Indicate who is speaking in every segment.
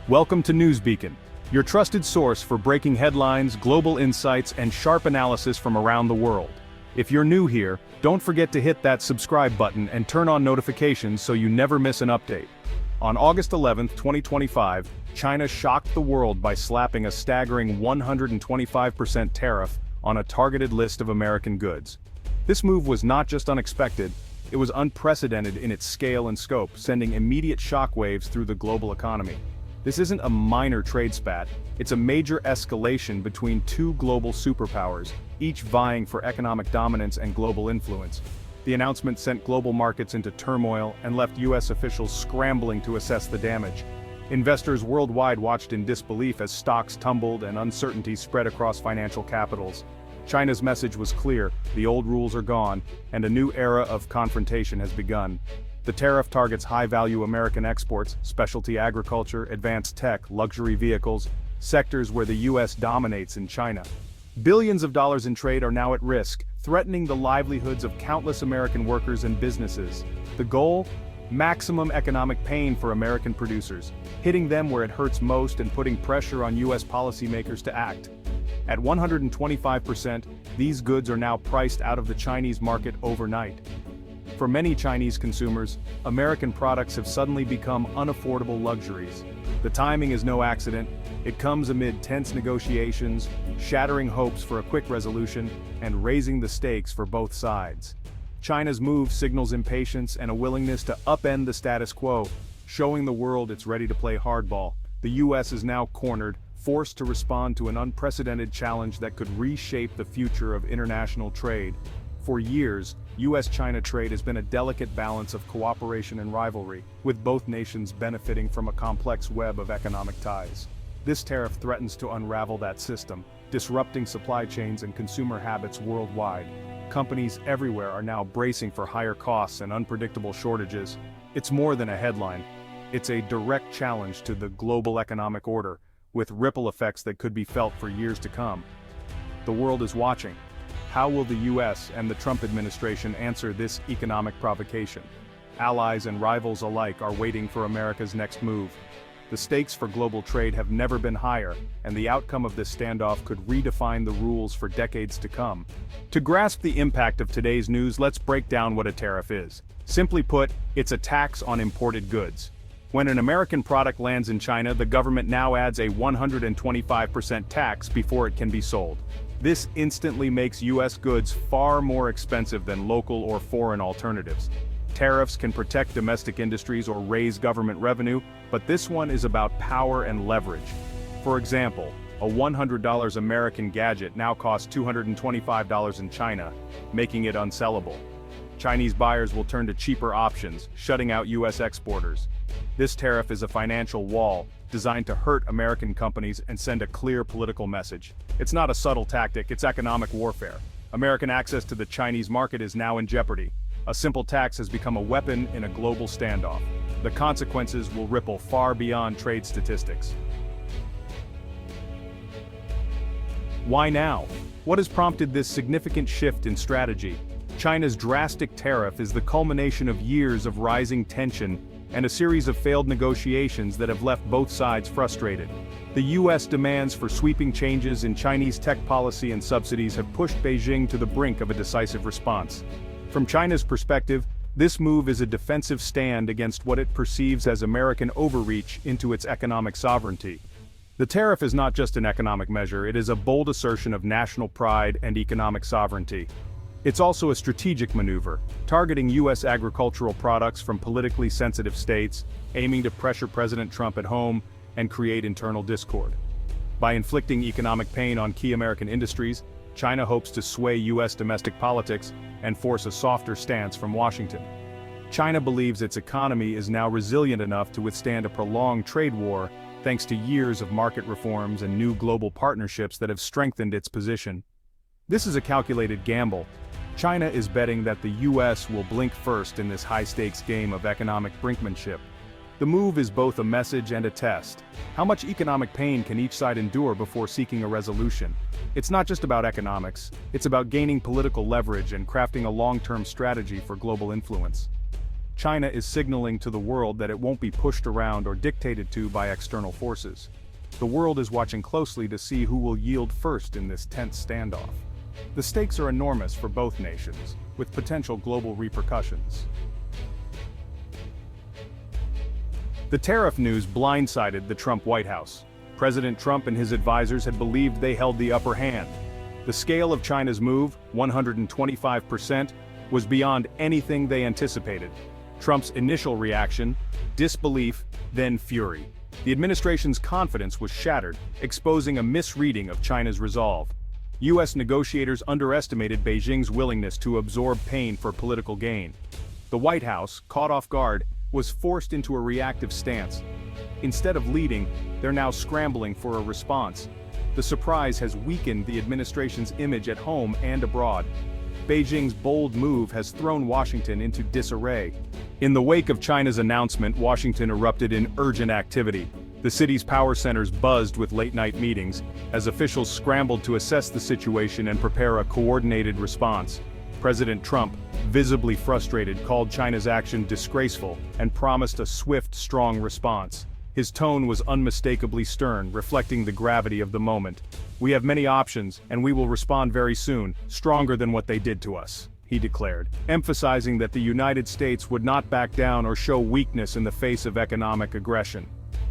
Speaker 1: Welcome to Newsbeacon, your trusted source for breaking headlines, global insights, and sharp analysis from around the world. If you're new here, don't forget to hit that subscribe button and turn on notifications so you never miss an update. On August 11, 2025, China shocked the world by slapping a staggering 125% tariff on a targeted list of American goods. This move was not just unexpected, it was unprecedented in its scale and scope, sending immediate shockwaves through the global economy. This isn't a minor trade spat, it's a major escalation between two global superpowers, each vying for economic dominance and global influence. The announcement sent global markets into turmoil and left US officials scrambling to assess the damage. Investors worldwide watched in disbelief as stocks tumbled and uncertainty spread across financial capitals. China's message was clear: the old rules are gone, and a new era of confrontation has begun. The tariff targets high-value American exports, specialty agriculture, advanced tech, luxury vehicles, sectors where the US dominates in China. Billions of dollars in trade are now at risk, threatening the livelihoods of countless American workers and businesses. The goal? Maximum economic pain for American producers, hitting them where it hurts most and putting pressure on US policymakers to act. At 125%, these goods are now priced out of the Chinese market overnight. For many Chinese consumers, American products have suddenly become unaffordable luxuries. The timing is no accident, it comes amid tense negotiations, shattering hopes for a quick resolution, and raising the stakes for both sides. China's move signals impatience and a willingness to upend the status quo, showing the world it's ready to play hardball. The US is now cornered, forced to respond to an unprecedented challenge that could reshape the future of international trade. For years, US-China trade has been a delicate balance of cooperation and rivalry, with both nations benefiting from a complex web of economic ties. This tariff threatens to unravel that system, disrupting supply chains and consumer habits worldwide. Companies everywhere are now bracing for higher costs and unpredictable shortages. It's more than a headline. It's a direct challenge to the global economic order, with ripple effects that could be felt for years to come. The world is watching. How will the US and the Trump administration answer this economic provocation? Allies and rivals alike are waiting for America's next move. The stakes for global trade have never been higher, and the outcome of this standoff could redefine the rules for decades to come. To grasp the impact of today's news, let's break down what a tariff is. Simply put, it's a tax on imported goods. When an American product lands in China, the government now adds a 125% tax before it can be sold. This instantly makes US goods far more expensive than local or foreign alternatives. Tariffs can protect domestic industries or raise government revenue, but this one is about power and leverage. For example, a $100 American gadget now costs $225 in China, making it unsellable. Chinese buyers will turn to cheaper options, shutting out US exporters. This tariff is a financial wall, designed to hurt American companies and send a clear political message. It's not a subtle tactic, it's economic warfare. American access to the Chinese market is now in jeopardy. A simple tax has become a weapon in a global standoff. The consequences will ripple far beyond trade statistics. Why now? What has prompted this significant shift in strategy? China's drastic tariff is the culmination of years of rising tension and a series of failed negotiations that have left both sides frustrated. The US demands for sweeping changes in Chinese tech policy and subsidies have pushed Beijing to the brink of a decisive response. From China's perspective, this move is a defensive stand against what it perceives as American overreach into its economic sovereignty. The tariff is not just an economic measure, it is a bold assertion of national pride and economic sovereignty. It's also a strategic maneuver, targeting US agricultural products from politically sensitive states, aiming to pressure President Trump at home and create internal discord. By inflicting economic pain on key American industries, China hopes to sway US domestic politics and force a softer stance from Washington. China believes its economy is now resilient enough to withstand a prolonged trade war, thanks to years of market reforms and new global partnerships that have strengthened its position. This is a calculated gamble. China is betting that the US will blink first in this high-stakes game of economic brinkmanship. The move is both a message and a test. How much economic pain can each side endure before seeking a resolution? It's not just about economics, it's about gaining political leverage and crafting a long-term strategy for global influence. China is signaling to the world that it won't be pushed around or dictated to by external forces. The world is watching closely to see who will yield first in this tense standoff. The stakes are enormous for both nations, with potential global repercussions. The tariff news blindsided the Trump White House. President Trump and his advisors had believed they held the upper hand. The scale of China's move, 125%, was beyond anything they anticipated. Trump's initial reaction, disbelief, then fury. The administration's confidence was shattered, exposing a misreading of China's resolve. U.S. negotiators underestimated Beijing's willingness to absorb pain for political gain. The White House, caught off guard, was forced into a reactive stance. Instead of leading, they're now scrambling for a response. The surprise has weakened the administration's image at home and abroad. Beijing's bold move has thrown Washington into disarray. In the wake of China's announcement, Washington erupted in urgent activity. The city's power centers buzzed with late-night meetings, as officials scrambled to assess the situation and prepare a coordinated response. President Trump, visibly frustrated, called China's action disgraceful and promised a swift, strong response. His tone was unmistakably stern, reflecting the gravity of the moment. "We have many options, and we will respond very soon, stronger than what they did to us," he declared, emphasizing that the United States would not back down or show weakness in the face of economic aggression.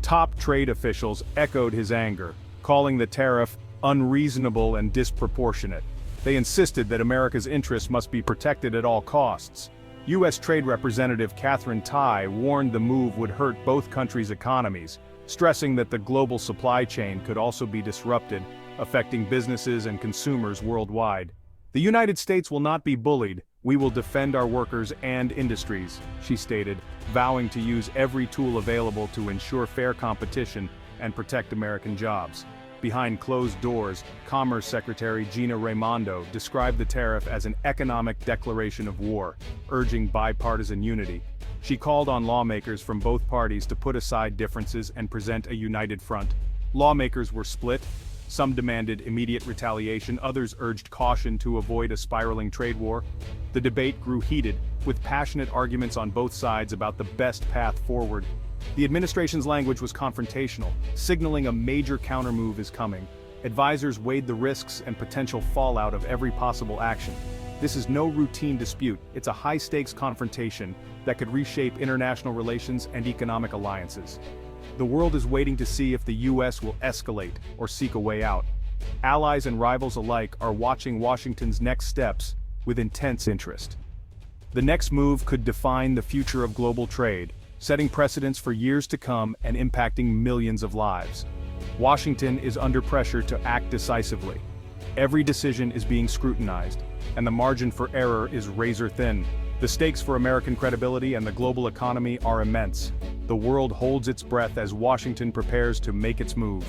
Speaker 1: Top trade officials echoed his anger, calling the tariff unreasonable and disproportionate. They insisted that America's interests must be protected at all costs. U.S. Trade Representative Catherine Tai warned the move would hurt both countries' economies, stressing that the global supply chain could also be disrupted, affecting businesses and consumers worldwide. "The United States will not be bullied. We will defend our workers and industries," she stated, vowing to use every tool available to ensure fair competition and protect American jobs. Behind closed doors, Commerce Secretary Gina Raimondo described the tariff as an economic declaration of war, urging bipartisan unity. She called on lawmakers from both parties to put aside differences and present a united front. Lawmakers were split. Some demanded immediate retaliation, others urged caution to avoid a spiraling trade war. The debate grew heated, with passionate arguments on both sides about the best path forward. The administration's language was confrontational, signaling a major countermove is coming. Advisors weighed the risks and potential fallout of every possible action. This is no routine dispute, it's a high-stakes confrontation that could reshape international relations and economic alliances. The world is waiting to see if the U.S. will escalate or seek a way out. Allies and rivals alike are watching Washington's next steps with intense interest. The next move could define the future of global trade, setting precedents for years to come and impacting millions of lives. Washington is under pressure to act decisively. Every decision is being scrutinized, and the margin for error is razor-thin. The stakes for American credibility and the global economy are immense. The world holds its breath as Washington prepares to make its move.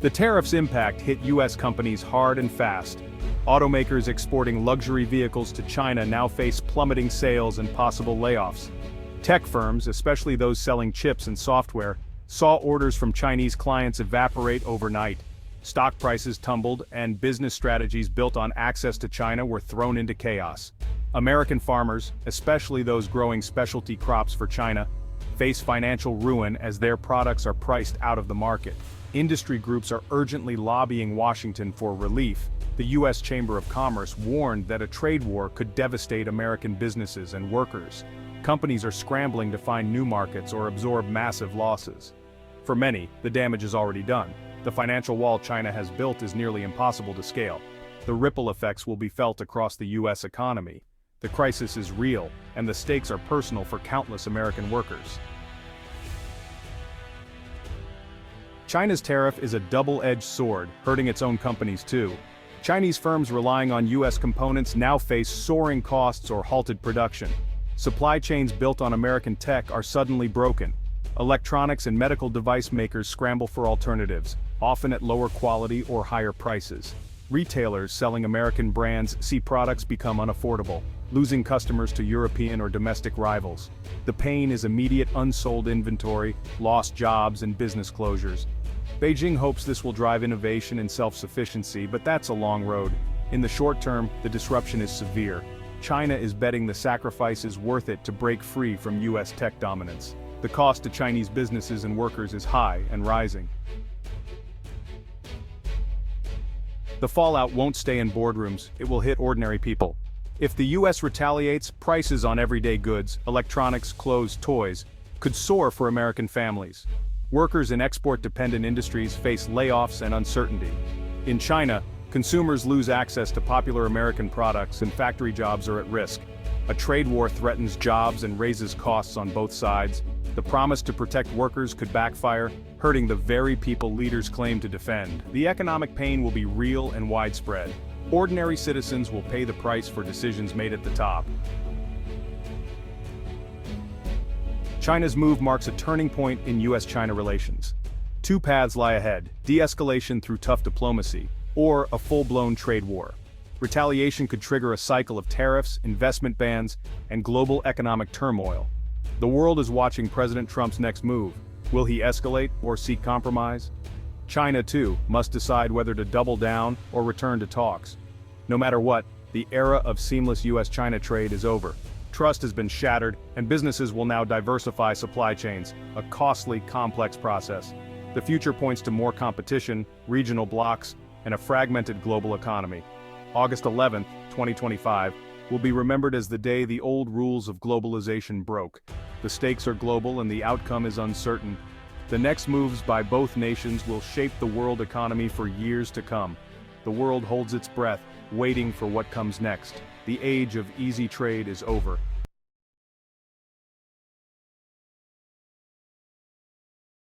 Speaker 1: The tariffs' impact hit U.S. companies hard and fast. Automakers exporting luxury vehicles to China now face plummeting sales and possible layoffs. Tech firms, especially those selling chips and software, saw orders from Chinese clients evaporate overnight. Stock prices tumbled, and business strategies built on access to China were thrown into chaos. American farmers, especially those growing specialty crops for China, face financial ruin as their products are priced out of the market. Industry groups are urgently lobbying Washington for relief. The U.S. Chamber of Commerce warned that a trade war could devastate American businesses and workers. Companies are scrambling to find new markets or absorb massive losses. For many, the damage is already done. The financial wall China has built is nearly impossible to scale. The ripple effects will be felt across the U.S. economy. The crisis is real, and the stakes are personal for countless American workers. China's tariff is a double-edged sword, hurting its own companies too. Chinese firms relying on U.S. components now face soaring costs or halted production. Supply chains built on American tech are suddenly broken. Electronics and medical device makers scramble for alternatives, often at lower quality or higher prices. Retailers selling American brands see products become unaffordable, losing customers to European or domestic rivals. The pain is immediate unsold inventory, lost jobs, and business closures. Beijing hopes this will drive innovation and self-sufficiency, but that's a long road. In the short term, the disruption is severe. China is betting the sacrifice is worth it to break free from US tech dominance. The cost to Chinese businesses and workers is high and rising. The fallout won't stay in boardrooms, it will hit ordinary people. If the US retaliates, prices on everyday goods, electronics, clothes, toys, could soar for American families. Workers in export-dependent industries face layoffs and uncertainty. In China, consumers lose access to popular American products and factory jobs are at risk. A trade war threatens jobs and raises costs on both sides. The promise to protect workers could backfire, hurting the very people leaders claim to defend. The economic pain will be real and widespread. Ordinary citizens will pay the price for decisions made at the top. China's move marks a turning point in US-China relations. Two paths lie ahead: de-escalation through tough diplomacy, or a full-blown trade war. Retaliation could trigger a cycle of tariffs, investment bans, and global economic turmoil. The world is watching President Trump's next move. Will he escalate or seek compromise? China, too, must decide whether to double down or return to talks. No matter what, the era of seamless US-China trade is over. Trust has been shattered, and businesses will now diversify supply chains, a costly, complex process. The future points to more competition, regional blocs, and a fragmented global economy. August 11, 2025, will be remembered as the day the old rules of globalization broke. The stakes are global and the outcome is uncertain. The next moves by both nations will shape the world economy for years to come. The world holds its breath, waiting for what comes next. The age of easy trade is over.